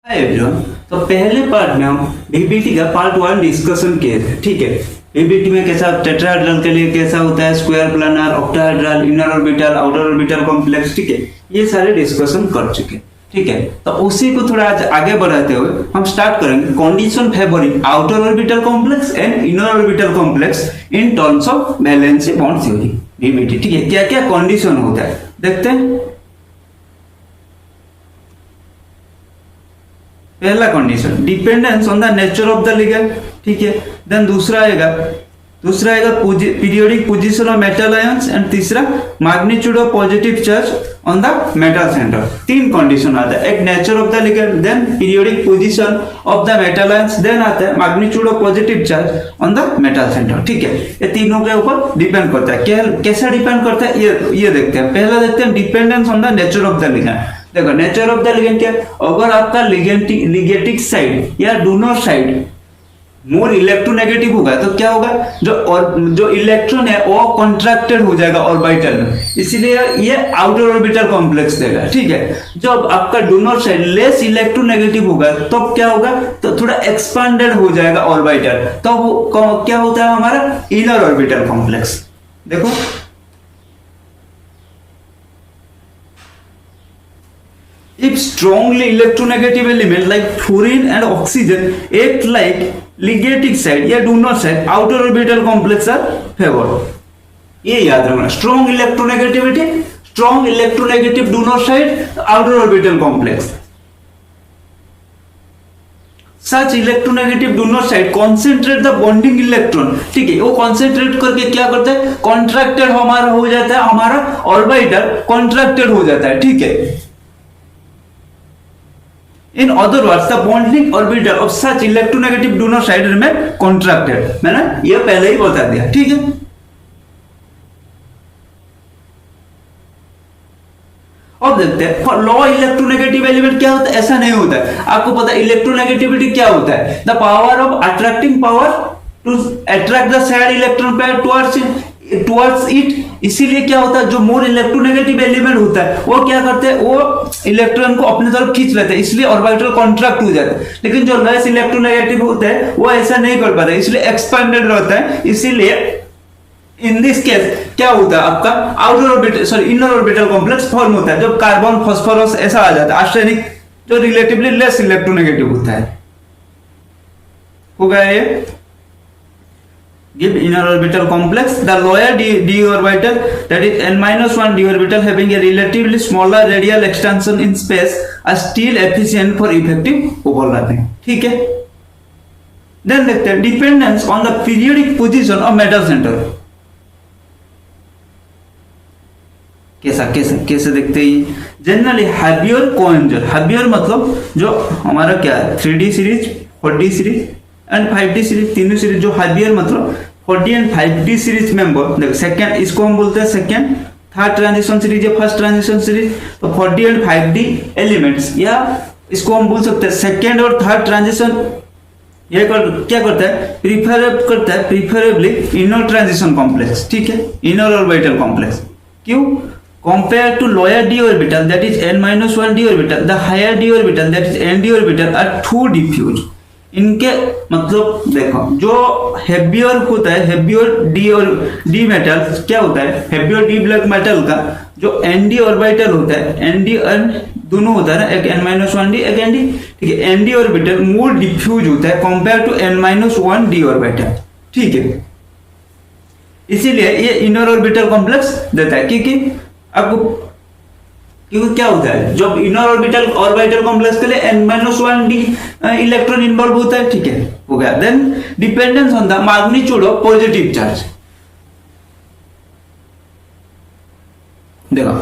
Hi everyone. तो पहले part में हम वीबीटी का पार्ट 1 डिस्कशन किए थे। ठीक है, वीबीटी में कैसा टेट्राहेड्रल के लिए कैसा होता है, square planar, octahedral, inner orbital, outer orbital complex. ठीक है, ये सारे डिस्कशन कर चुके। ठीक है, तो उसी को थोड़ा आज आगे बढ़ाते हुए हम स्टार्ट करेंगे condition favouring outer orbital complex and inner orbital complex in terms of valency bond theory VBT. ठीक है, क्या क्या कंडीशन होता है देखते हैं। पहला condition dependence on the nature of the ligand. ठीक है, देन दूसरा आएगा periodic position of metal ions and तीसरा magnitude of positive charge on the metal centre. तीन कंडीशन आता है, एक nature of the ligand, then periodic position of the metal ions, then आता है magnitude of positive charge on the metal centre. ठीक है, ये तीनों के ऊपर डिपेंड करता है। कैसा डिपेंड करता है ये देखते हैं। पहला देखते हैं dependence on the nature of the ligand. देखो नेचर ऑफ द लिगेंड क्या, अगर आपका लिगेटिक साइड या डोनर साइड मोर इलेक्ट्रोनेगेटिव होगा तो क्या होगा, जो इलेक्ट्रॉन है वो कॉन्ट्रैक्टेड हो जाएगा ऑर्बिटल में, इसीलिए ये आउटर ऑर्बिटल कॉम्प्लेक्स देगा। ठीक है, जब आपका डोनर साइड लेस इलेक्ट्रोनेगेटिव होगा तो क्या होगा, तो थोड़ा एक्सपांडेड हो जाएगा ऑर्बिटल, तो क्या होता है हमारा इनर ऑर्बिटल कॉम्प्लेक्स। देखो if strongly electronegative element like fluorine and oxygen act like ligatic side या donor side, outer orbital complex are favored। ये याद रखना, strong electronegativity, strong electronegative donor side, outer orbital complex। Such electronegative donor side concentrate the bonding electron। ठीक है, वो concentrate करके क्या करता है, contracted हमारा हो जाता है, हमारा orbital contracted हो जाता है। ठीक है, In other words, the bonding orbital of such electronegative donor side remain contracted। मैंने ये पहले ही बता दिया। ठीक है, अब देखते हैं फॉर लो इलेक्ट्रोनेगेटिव एलिमेंट क्या होता है। ऐसा नहीं होता है, आपको पता है इलेक्ट्रोनेगेटिविटी क्या होता है, the power of attracting power to attract the said electron pair towards it. इसीलिए क्या होता है, जो मोर इलेक्ट्रोनेगेटिव एलिमेंट होता है वो क्या करते हैं, वो इलेक्ट्रॉन को अपनी तरफ खींच लेते हैं, इसलिए ऑर्बिटल कॉन्ट्रैक्ट हो जाता है। लेकिन जो लेस इलेक्ट्रोनेगेटिव होता है वो ऐसा नहीं कर पाता, इसलिए एक्सपेंडेड रहता है। इसीलिए इन दिस केस क्या होता है, आपका outer orbital inner orbital complex form होता है, जब कार्बन फास्फोरस ऐसा आ जाता है, आर्सेनिक जो रिलेटिवली लेस इलेक्ट्रोनेगेटिव होता है। हो गया ये। Give inner orbital complex the lower d orbital, that is n-1 d orbital having a relatively smaller radial extension in space are still efficient for effective overlapping। ठीक है, then देखते हैं dependence on the periodic position of metal center। कैसे देखते हैं, generally हैबियर कोएंजर, हैबियर मतलब जो हमारा क्या है 3D series, 4D series and 5D series, तीनों सीरीज जो हैबियर मतलब 4D and 5D series member. देखो सेकंड, इसको हम बोलते हैं सेकंड थर्ड ट्रांजिशन सीरीज या फर्स्ट ट्रांजिशन सीरीज। तो 4D एंड 5D एलिमेंट्स, या इसको हम बोल सकते हैं सेकंड और थर्ड ट्रांजिशन। ये क्या करता है, प्रीफरेबली इनर ट्रांजिशन कॉम्प्लेक्स। ठीक है, इनर ऑर्बिटल कॉम्प्लेक्स। क्यों, compared to lower d orbital that is n-1 d orbital, the higher d orbital that is n d orbital are too diffuse। इनके मतलब देखो जो हेवियर होता है, हेवियर डी और डी मेटल क्या होता है, हेवियर डी ब्लैक मेटल का जो एनडी ऑर्बिटल होता है, एनडी एन दोनों होता है ना, एक n-1 डी एक एनडी। ठीक है, एनडी ऑर्बिटल मोर डिफ्यूज होता है compare to n-1 d orbital. ठीक है, इसीलिए ये इनर ऑर्बिटल कॉम्प्लेक्स देता है। क्योंकि क्या होता है, जब इनर ऑर्बिटल कॉम्प्लेक्स के लिए n-1 डी इलेक्ट्रॉन इन्वॉल्व होता है। ठीक है, हो गया। Then dependence on the magnitude of positive charge. देखो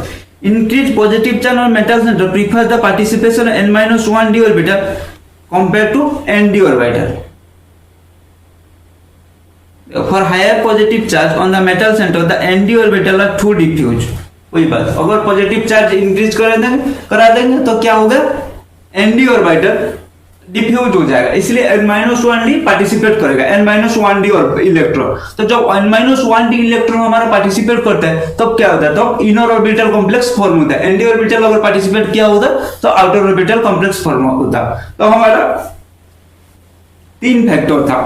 increase positive charge on metal centre prefer the participation of n-1 d orbital compare to n d orbital. For higher positive charge on the metal centre the n d orbital are too diffuse. वही बात, अगर positive charge increase करा देंगे तो क्या होगा, ND orbital diffuse हो जाएगा, इसलिए N-1d पार्टिसिपेट करेगा, N-1d और इलेक्ट्रॉन। तो जब N-1d इलेक्ट्रॉन हमारा पार्टिसिपेट करता है तब तो क्या होता है, तो इनर ऑर्बिटल कॉम्प्लेक्स फॉर्म होता है। nd ऑर्बिटल अगर पार्टिसिपेट किया होता तो आउटर ऑर्बिटल कॉम्प्लेक्स फॉर्म होता। तो हमारा 3 फैक्टर था।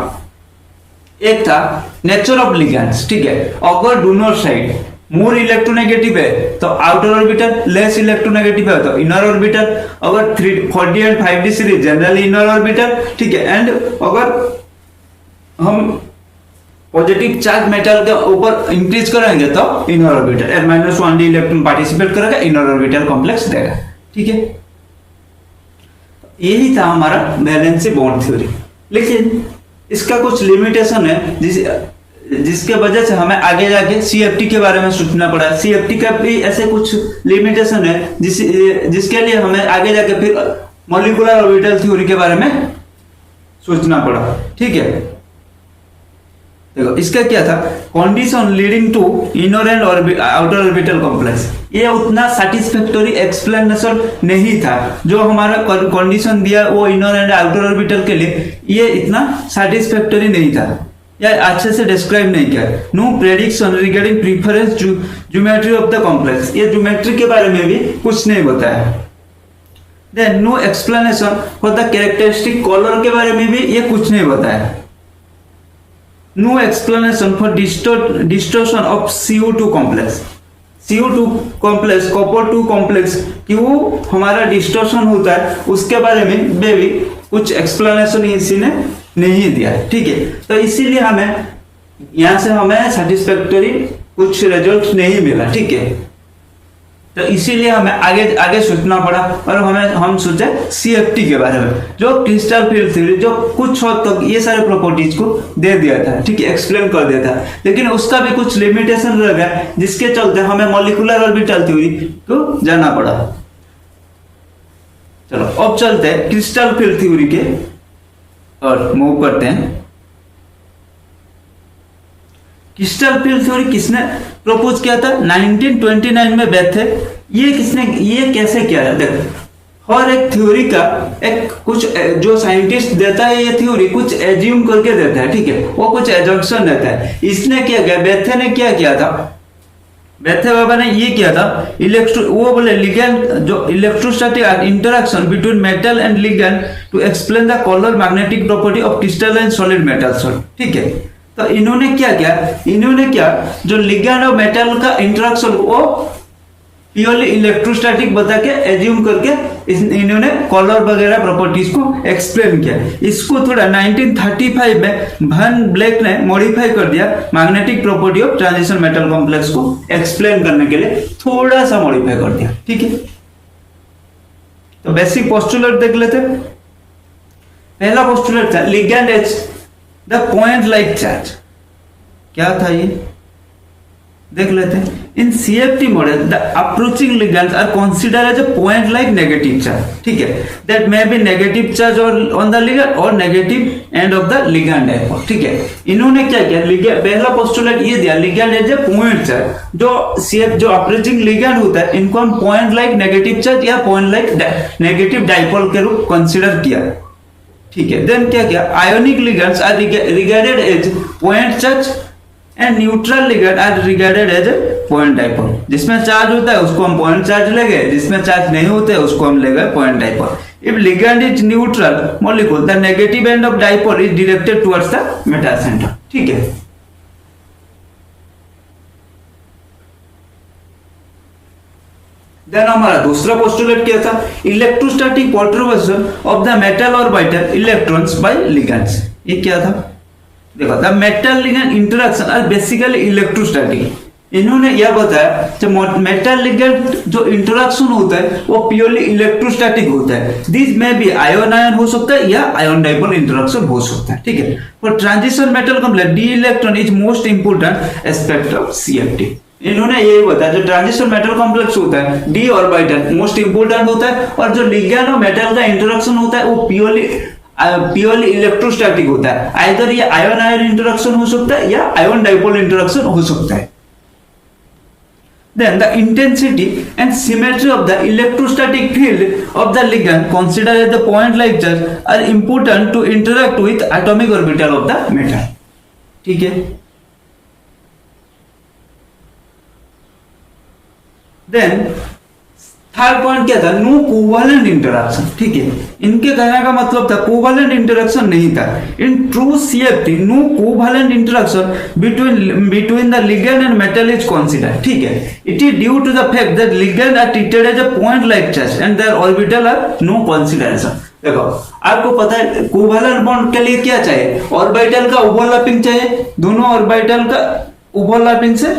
एक था नेचर ऑफ लिगैंड्स, ठीक है, अगर डोनर साइड मोर इलेक्ट्रोनेगेटिव है तो आउटर ऑर्बिटल, लेस इलेक्ट्रोनेगेटिव है तो इनर ऑर्बिटल। अगर 4d and 5d series generally inner orbital, ठीक है। एंड अगर हम पॉजिटिव चार्ज मेटल के ऊपर इंक्रीज करेंगे तो inner orbital, N-1d electron participate करेगा, इनर ऑर्बिटल कॉम्प्लेक्स देगा, ठीक है। यही था हमारा वैलेंसी बॉन्ड थ्योरी। लेकिन इसका कुछ लिमिटेशन है जिसके वजह से हमें आगे जाके CFT के बारे में सोचना पड़ा। CFT का भी ऐसे कुछ लिमिटेशन है जिसके लिए हमें आगे जाके फिर मॉलिक्यूलर ऑर्बिटल थ्योरी के बारे में सोचना पड़ा, ठीक है। देखो इसका क्या था, condition leading to inner and outer orbital complex, ये उतना सेटिस्फैक्टरी एक्सप्लेनेशन नहीं था। जो हमारा कंडीशन दिया वो इनर एंड आउटर ऑर्बिटल के लिए, ये इतना सेटिस्फैक्टरी नहीं था या अच्छे से डिस्क्राइब नहीं किया। No prediction regarding preference geometry of the complex, ये ज्योमेट्री के बारे में भी कुछ नहीं बताया। Then no explanation for the characteristic colour के बारे में भी ये कुछ नहीं बताया। No explanation for distortion of CO2 complex, CO2 complex, copper 2 complex क्यों हमारा डिस्टोर्शन होता है उसके बारे में भी कुछ एक्सप्लेनेशन इसी ने नहीं दिया है, ठीक है। तो इसीलिए हमें यहां से हमें सेटिस्फैक्टरी कुछ रिजल्ट नहीं मिला, ठीक है। तो इसीलिए हमें आगे सोचना पड़ा और हम सोचे CFT के बारे में, जो क्रिस्टल फील्ड थ्योरी जो कुछ हद तक ये सारे प्रॉपर्टीज को दे दिया था, ठीक है, एक्सप्लेन कर दिया था। लेकिन उसका भी कुछ लिमिटेशन रह गया जिसके चलते हमें मॉलिक्यूलर ऑर्बिटल थ्योरी को जाना पड़ा। चलो अब चलते हैं क्रिस्टल फील्ड थ्योरी के और मूव करते हैं। क्रिस्टल फील्ड थ्योरी किसने प्रपोज किया था? 1929 में बेथे। ये कैसे किया है? देखो हर एक थ्योरी का एक कुछ जो साइंटिस्ट देता है, ये थ्योरी कुछ एज्यूम करके देता है, ठीक है, वो कुछ एजम्पशन देता है। इसने क्या किया, बेथे ने क्या किया था, बेथे बाबा ने ये किया था, वो बोले लिगैंड जो electrostatic interaction between metal and ligand to explain the colour magnetic property of crystalline solid metals, ठीक है। तो इन्होंने क्या जो लिगैंड और मेटल का इंटरेक्शन वो प्योरली इलेक्ट्रोस्टैटिक बता के एज्यूम करके इन्होंने कलर वगैरह प्रॉपर्टीज को एक्सप्लेन किया। इसको थोड़ा 1935 में वैन ब्लैक ने मॉडिफाई कर दिया, magnetic property of transition metal complex को एक्सप्लेन करने के लिए थोड़ा सा मॉडिफाई कर दिया, ठीक है। तो बेसिक पोस्टुलेट देख लेते। पहला पोस्टुलेट था ligand as the point like charge. क्या था ये देख लेते हैं। In CFT model the approaching ligands are considered as a point like negative charge, ठीक है, that may be negative charge on the ligand और negative end of the ligand dipole, ठीक है। इन्होंने क्या किया, पहला पोस्टुलेट ये दिया ligand as a point charge. जो अप्रोचिंग लिगैंड होता है इनको हम पॉइंट लाइक नेगेटिव चार्ज या पॉइंट लाइक नेगेटिव डाइपोल के रूप कंसीडर किया, ठीक है। देन क्या ionic ligands are regarded as point charge and neutral ligand are regarded as point dipole. जिसमें चार्ज होता है उसको हम पॉइंट चार्ज लेंगे, जिसमें चार्ज नहीं होता है उसको हम लेंगे point dipole. If ligand is neutral molecule the negative end of dipole is directed towards the metal centre, ठीक है। देन हमारा दूसरा पोस्टुलेट क्या था, electrostatic perturbation of the metal orbital electrons by ligands. ये क्या था, देखो the metal ligand interaction are basically electrostatic. इन्होंने यह बताया जो मेटल लिगैंड जो इंटरेक्शन होता है वो प्योरली इलेक्ट्रोस्टैटिक होता है। दिस में भी आयन आयन हो सकता है या आयन डाइपोल इंटरेक्शन हो सकता है, ठीक है। For transition metal complex D electron is most important aspect of CFT। इन्होंने यही बताया जो ट्रांजिशन मेटल कॉम्प्लेक्स होता है डी ऑर्बिटल मोस्ट इंपोर्टेंट होता है, और जो लिगैंड और मेटल का इंटरेक्शन होता है वो प्योरली इलेक्ट्रोस्टैटिक होता है। आइदर ये आयन आयन इंटरेक्शन हो सकता है या आयन डाइपोल इंटरेक्शन हो सकता है। Then the intensity and symmetry of the electrostatic field of the ligand considered as the point-like charge are important to interact with atomic orbital of the metal. ठीक है. Then third point क्या था? No covalent interaction. ठीक है, इनके कहने का मतलब था कोवैलेंट इंटरेक्शन नहीं था. In true CFT no covalent interaction between the ligand and metal is considered. ठीक है, it is due to the fact that ligand are treated as a point like charge and their orbital are no consideration. देखो, आपको पता है covalent bond के लिए क्या चाहिए? ऑर्बिटल का ओवरलैपिंग चाहिए. दोनों ऑर्बिटल का ओवरलैपिंग से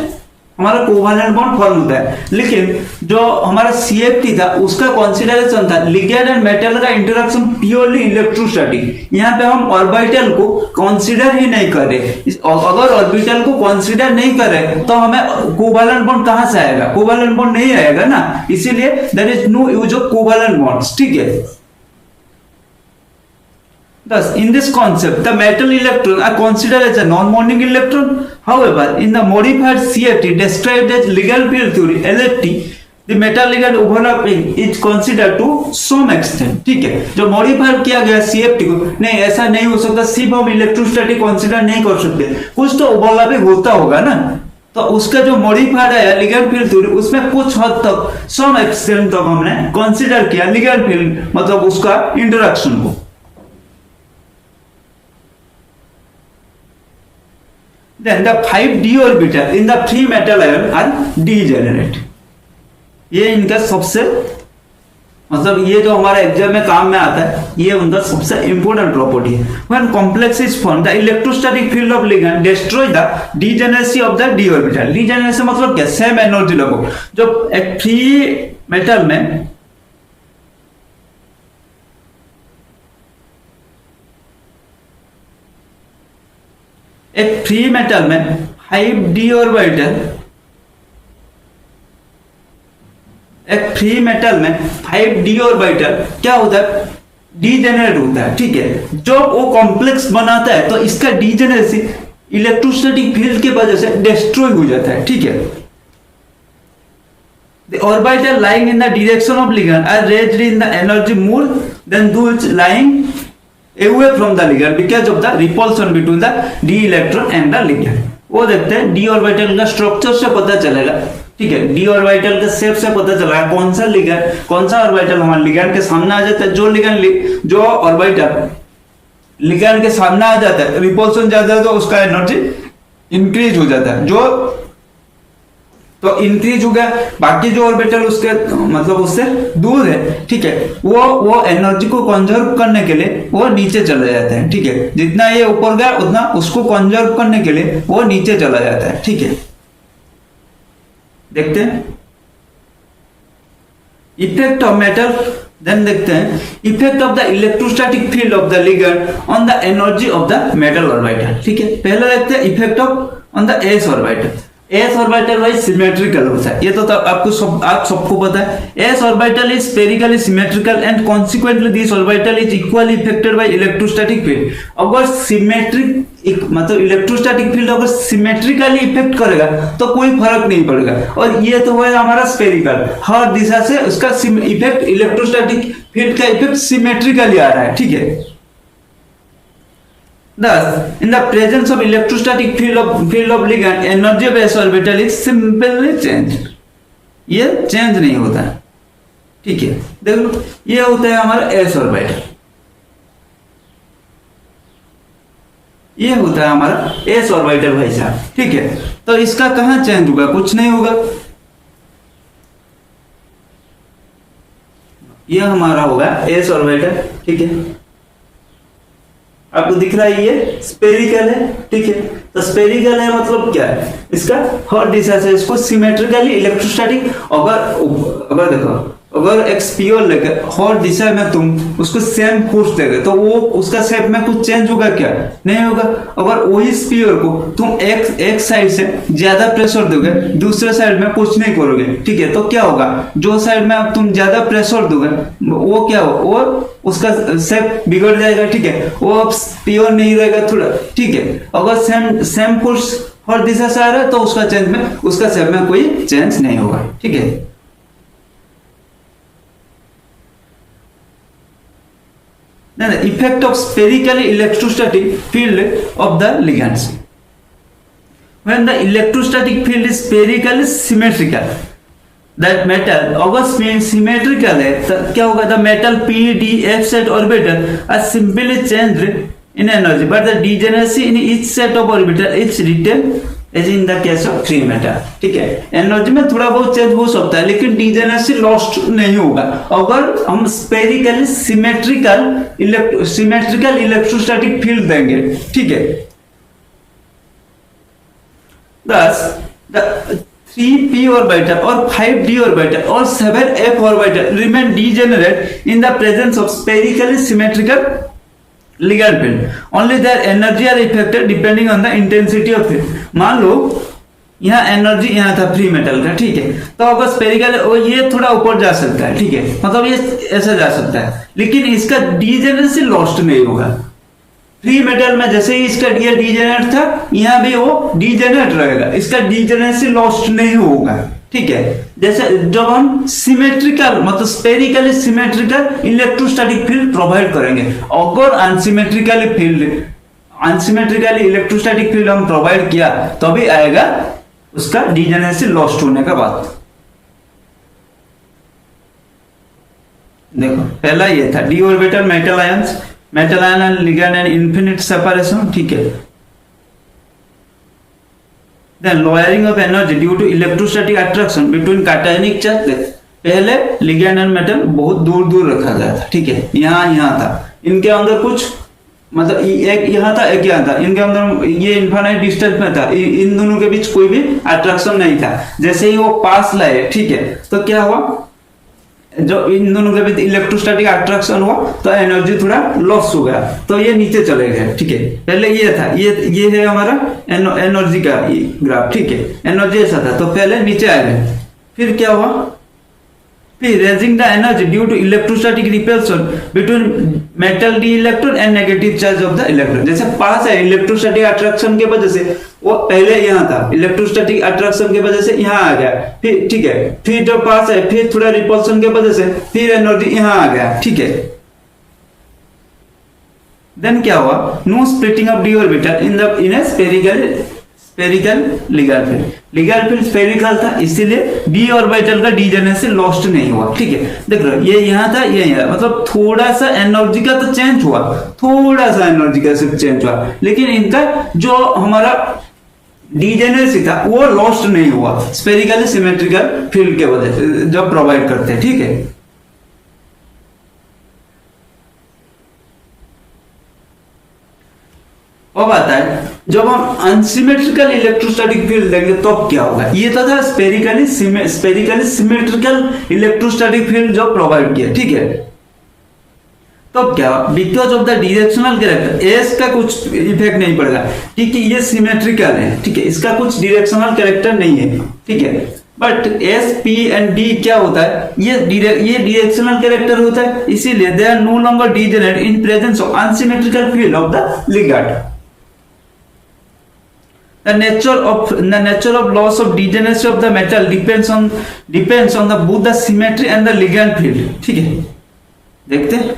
हमारा कोवैलेंट बॉन्ड फॉर्म होता है. लेकिन जो हमारा सीएफटी था उसका कंसीडरेशन था लिगैंड एंड मेटल का इंटरेक्शन प्योरली इलेक्ट्रोस्टैटिक. यहाँ पे हम ऑर्बिटल को कंसीडर ही नहीं कर रहे. अगर ऑर्बिटल को कंसीडर नहीं कर रहे तो हमें कोवैलेंट बॉन्ड कहां से आएगा? कोवैलेंट बॉन्ड नहीं आएगा ना. इसीलिए there is no use of covalent bonds. ठीक है. Thus, in this concept, the metal electron are considered as a non-bonding electron. However, in the modified CFT described as ligand field theory (LFT), the metal ligand overlapping is considered to some extent. ठीक है, जो modified किया गया CFT को, नहीं ऐसा नहीं हो सकता. सिर्फ हम इलेक्ट्रोस्टैटिक कंसिडर नहीं कर सकते, कुछ तो ओवरलैपिंग होता होगा ना. तो उसका जो मॉडिफाइड है लिगैंड फील्ड थ्योरी, उसमें कुछ हद तक सम एक्सटेंट तक हमने कंसिडर किया लिगैंड फील्ड मतलब उसका इंटरेक्शन को. Then the 5d orbital in the free metal ion are degenerate. ये इनका सबसे मतलब ये जो हमारा एग्जाम में काम में आता है, ये उनका सबसे इंपॉर्टेंट प्रॉपर्टी है. When complex is formed, the electrostatic field of ligand destroy the degeneracy of the d orbital. Degeneration मतलब क्या? सेम एनर्जी लगो. जो एक फ्री मेटल में एक फ्री मेटल में 5d ऑर्बिटल, एक फ्री मेटल में 5d ऑर्बिटल क्या होता है? डीजेनरेट होता है. ठीक है, जब वो कॉम्प्लेक्स बनाता है तो इसका डीजेनरेसी इलेक्ट्रोस्टैटिक फील्ड की वजह से डिस्ट्रॉय हो जाता है. ठीक है. The orbital lying in the direction of ligand are raised in the energy more than those lying away from the ligand because of the repulsion between the d electron and the ligand. वो देखते हैं d orbital का structure से पता चलेगा. ठीक है, d orbital का शेप से पता चलेगा कौन सा लिगैंड, कौन सा ऑर्बिटल हमारे लिगैंड के सामने आ जाता है. जो ऑर्बिटल लिगैंड के सामने आ जाता है, रिपल्शन ज्यादा है तो उसका एनर्जी इंक्रीज हो जाता है. जो तो इंक्रीज हो गया, बाकी जो ऑर्बिटल उसके मतलब उससे दूर है. ठीक है, वो एनर्जी को कंजर्व करने के लिए वो नीचे चले जाते हैं. ठीक है, जितना ये ऊपर गया उतना उसको कंजर्व करने के लिए वो नीचे चला जाता है. ठीक है, देखते हैं इफेक्ट ऑफ मेटल. देन देखते हैं effect of the electrostatic field of the ligand on the energy of the metal orbital. ठीक है, पहले देखते हैं effect of on the S orbital. S orbital wise symmetrical होता है. ये तो आप सबको पता है. S orbital is spherically symmetrical and consequently this orbital is equally affected by electrostatic field. अगर सिमेट्रिक मतलब इलेक्ट्रोस्टैटिक फील्ड अगर सिमेट्रिकली इफेक्ट करेगा तो कोई फर्क नहीं पड़ेगा. और ये तो है हमारा स्फेरिकल, हर दिशा से उसका इफेक्ट इलेक्ट्रोस्टैटिक फील्ड का इफेक्ट सिमेट्रिकली आ रहा है. ठीक है. Thus, in the presence of electrostatic field of ligand, energy of s orbital is simply changed. ये चेंज नहीं होता है. ठीक है, देख लो ये होता है हमारा s ऑर्बिटल, ये होता है हमारा s ऑर्बिटल भाई साहब. ठीक है, तो इसका कहां चेंज होगा? कुछ नहीं होगा. ये हमारा होगा s ऑर्बिटल. ठीक है, आपको दिख रहा है ये स्पेरिकल है. ठीक है, तो स्पेरिकल है मतलब क्या है? इसका हर दिशा से इसको सिमेट्रिकली इलेक्ट्रोस्टैटिक अगर देखो अगर एक स्फीयर लेकर हर दिशा में तुम उसको सेम फोर्स देगे तो वो उसका शेप में कुछ चेंज होगा क्या? नहीं होगा. अगर वही स्फीयर को तुम एक साइड से ज्यादा प्रेशर दोगे, दूसरे साइड में कुछ नहीं करोगे. ठीक है, तो क्या होगा? जो साइड में अब तुम ज्यादा प्रेशर दोगे वो क्या हो? वो उसका शेप बिगड़ जाएगा. ठीक है, वो अब स्फीयर नहीं रहेगा थोड़ा. ठीक है, अगर सेम फोर्स और दिशा से आ रहा है तो उसका शेप में कोई चेंज नहीं होगा। ठीक है, then the effect of spherical electrostatic field of the ligands. When the electrostatic field is spherically symmetrical, that metal अगर symmetrical है तो क्या होगा, the metal p d f set orbital are simply changed in energy, but the degeneracy in each set of orbital is retained as in the case of free metal। ठीक है, energy में थोड़ा बहुत change हो सकता है लेकिन degeneracy lost नहीं होगा अगर हम स्पेरिकली सिमेट्रिकल इलेक्ट्रोस्टैटिक फील्ड देंगे। ठीक है, thus the 3p orbital or 5d orbital or 7f orbital remain degenerate in the presence of spherically symmetrical ligand field, only their energy are affected depending on the intensity of field। मान लो यहाँ energy यहाँ था free metal का, ठीक है, तो अगर spherical ये थोड़ा ऊपर जा सकता है, ठीक है, मतलब ये ऐसा जा सकता है लेकिन इसका डीजेनरेसी लॉस्ट नहीं होगा। फ्री मेटल में जैसे ही इसका ये डीजेनरेट था यहाँ भी वो डीजेनरेट रहेगा, इसका डीजेनरेसी लॉस्ट नहीं होगा। ठीक है, जैसे जब हम सिमेट्रिकल मतलब spherically symmetrical electrostatic field provide करेंगे, अगर अनसिमेट्रिकली इलेक्ट्रोस्टैटिक फील्ड हम प्रोवाइड किया तभी आएगा उसका डीजेनरेसी लॉस्ट होने का बाद। देखो पहला ये था D orbital metal ion and ligand and infinite separation. ठीक है, then lowering of energy due to electrostatic attraction between cationic charge। पहले लिगैंड एंड मेटल बहुत दूर रखा गया था। ठीक है, यहाँ था, इनके अंदर कुछ मतलब एक यहाँ था एक यहाँ था, इनके अंदर ये इनफाइनाइट डिस्टेंस में था, इन दोनों के बीच कोई भी अट्रैक्शन नहीं था। जैसे ही वो पास लाए, ठीक है, तो क्या हुआ, जो इन दोनों के बीच इलेक्ट्रोस्टैटिक अट्रैक्शन हुआ तो एनर्जी थोड़ा लॉस हो गया, तो ये नीचे चले गए। ठीक है, पहले ये था, ये है हमारा एनर्जी का ग्राफ। ठीक है, एनर्जी ऐसा था तो पहले नीचे आ गए, फिर क्या हुआ, फिर raising the energy due to electrostatic repulsion between metal d electron and negative charge of the electron. जैसे पास है इलेक्ट्रोस्टैटिक अट्रैक्शन की वजह से, वो पहले यहाँ था, इलेक्ट्रोस्टैटिक अट्रैक्शन की वजह से यहाँ आ गया, फिर ठीक है, फिर जब पास है फिर थोड़ा रिपल्शन की वजह से फिर एनर्जी यहाँ आ गया। ठीक है, देन क्या हुआ, no splitting of d orbital in a spherical ligand field spherical था इसीलिए डी ऑर्बिटल का डीजेनरेसी लॉस्ट नहीं हुआ। ठीक है, देख लो ये यहाँ था ये यहाँ, मतलब थोड़ा सा एनर्जी का तो चेंज हुआ, थोड़ा सा एनर्जी का सिर्फ चेंज हुआ, लेकिन इनका जो हमारा डीजेनरेसी था वो लॉस्ट नहीं हुआ स्पेरिकली सिमेट्रिकल फील्ड के वजह से जब प्रोवाइड करते हैं। ठीक है, अब आता है जब हम अनसिमेट्रिकल इलेक्ट्रोस्टैटिक फील्ड देंगे तो क्या होगा। ये तो था स्पेरिकली सिमेट्रिकल इलेक्ट्रोस्टैटिक फील्ड जो प्रोवाइड किया। ठीक है, तो क्या, because of the directional character S का कुछ इफेक्ट नहीं पड़ेगा। ठीक है, ये सिमेट्रिकल है, ठीक है, इसका कुछ डायरेक्शनल कैरेक्टर नहीं है। ठीक है, but s p and d क्या होता है, ये डायरेक्शनल कैरेक्टर होता है, इसीलिए they are no longer degenerate in presence of unsymmetrical field of the ligand. The nature of loss of degeneracy of the metal depends on the both the symmetry and the ligand field। ठीक है, देखते हैं,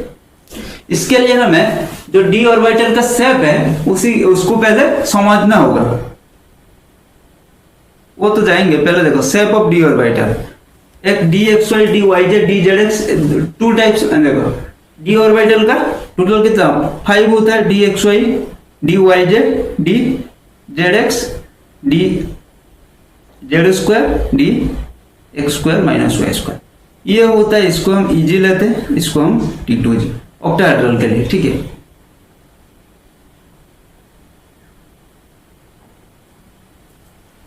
इसके लिए हमें जो D orbital का shape है उसको पहले समझना होगा। वो तो जाएंगे, पहले देखो शेप ऑफ डी ऑर्बिटल, एक d x y d y z d z x, two types. देखो डी ऑर्बिटल का टोटल कितना 5 होता है, d x y d y z d z x d z square d x square minus y square, ये होता है। इसको हम इजी लेते हैं, इसको हम T2G ऑक्टाहेड्रल के लिए। ठीक है,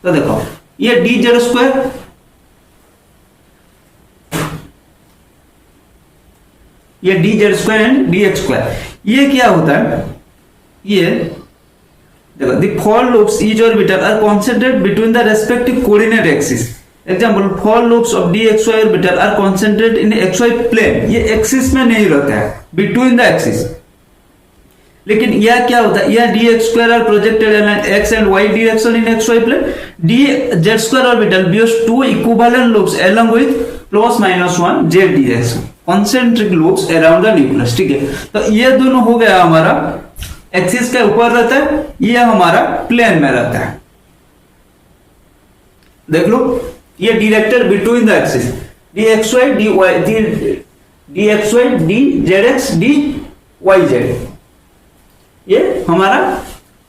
तो देखो ये डी जेड स्क्वायर, ये D z square and d x square, ये क्या होता है, ये देखो the four lobes each orbital are concentrated between the respective coordinate axis। Example, 4 lobes of dxy orbital are concentrated in xy plane। ये axis में नहीं रहता है, between the axis। लेकिन यह क्या होता है, यह d x square are projected along x and y direction in xy plane. d z square orbital bears two equivalent loops along with plus minus 1 z direction concentric loops around the nucleus. ठीक है, तो ये दोनों हो गया हमारा axis के ऊपर रहता है, ये हमारा प्लेन में रहता है. देख लो, ये directed between the axis d x y d y d x y d z x d y z, ये हमारा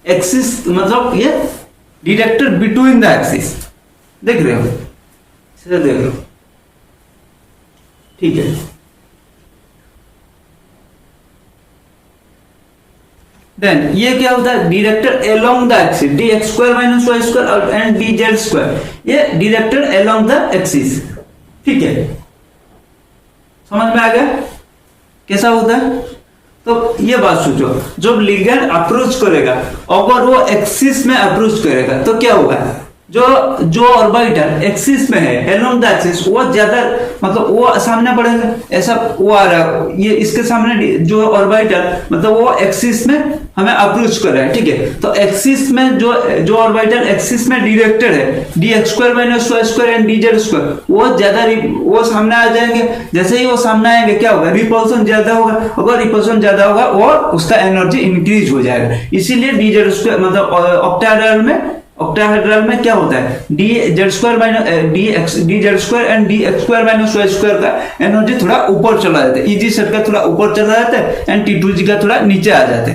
एक्सिस मतलब ये डायरेक्टेड बिटवीन द एक्सिस. देख रहे हो, इसे देख लो. ठीक है, देन ये क्या होता है, directed along the axis d x square minus y square and d z square, ये डायरेक्टेड अलोंग द एक्सिस. ठीक है, समझ में आ गया कैसा होता है. तो ये बात सोचो, जब लिगेंड अप्रोच करेगा, अगर वो एक्सिस में अप्रोच करेगा तो क्या होगा, जो ऑर्बिटल एक्सिस में है अलोंग द एक्सिस, वो ज्यादा मतलब वो सामने बढ़ेगा. ऐसा वो आ रहा है, ये इसके सामने जो ऑर्बिटल मतलब वो एक्सिस में हमें अप्रोच कर रहा है. ठीक है, तो एक्सिस में जो ऑर्बिटल एक्सिस में डायरेक्टेड है d x square minus y square and d z square, वो ज्यादा वो सामने आ जाएंगे. जैसे ही वो सामने आएंगे क्या होगा, रिपल्सन ज्यादा होगा. अगर रिपल्सन ज्यादा होगा और उसका एनर्जी इंक्रीज हो जाएगा. इसीलिए डी जेड स्क्वायर मतलब ऑक्टाहेड्रल में क्या होता है, d z square minus d z square and d x square minus y square का एनर्जी थोड़ा ऊपर चला जाता है, इजी सेट का थोड़ा ऊपर चला जाता है एंड T2G का थोड़ा नीचे आ जाता है.